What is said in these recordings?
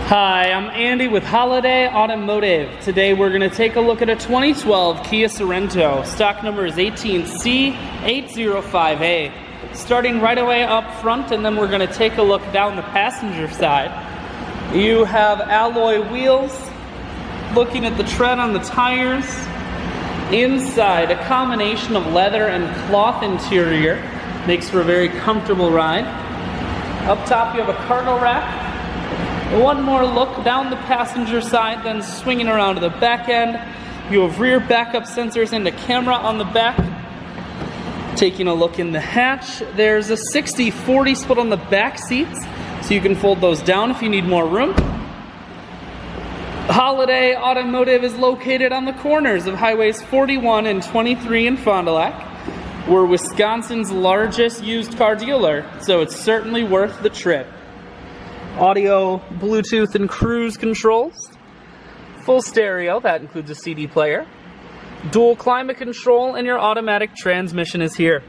Hi, I'm Andy with Holiday Automotive. Today we're going to take a look at a 2012 Kia Sorento. Stock number is 18C805A. Starting right away up front, and then we're going to take a look down the passenger side. You have alloy wheels. Looking at the tread on the tires. Inside, a combination of leather and cloth interior. Makes for a very comfortable ride. Up top you have a cargo rack. One more look down the passenger side, then swinging around to the back end. You have rear backup sensors and a camera on the back. Taking a look in the hatch, there's a 60-40 split on the back seats, so you can fold those down if you need more room. Holiday Automotive is located on the corners of Highways 41 and 23 in Fond du Lac. We're Wisconsin's largest used car dealer, so it's certainly worth the trip. Audio, Bluetooth, and cruise controls. Full stereo, that includes a CD player. Dual climate control, and your automatic transmission is here.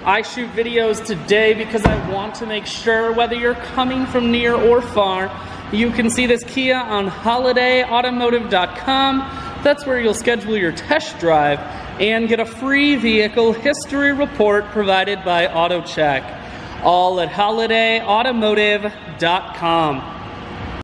I shoot videos today because I want to make sure whether you're coming from near or far, you can see this Kia on holidayautomotive.com. That's where you'll schedule your test drive and get a free vehicle history report provided by AutoCheck. All at holidayautomotive.com.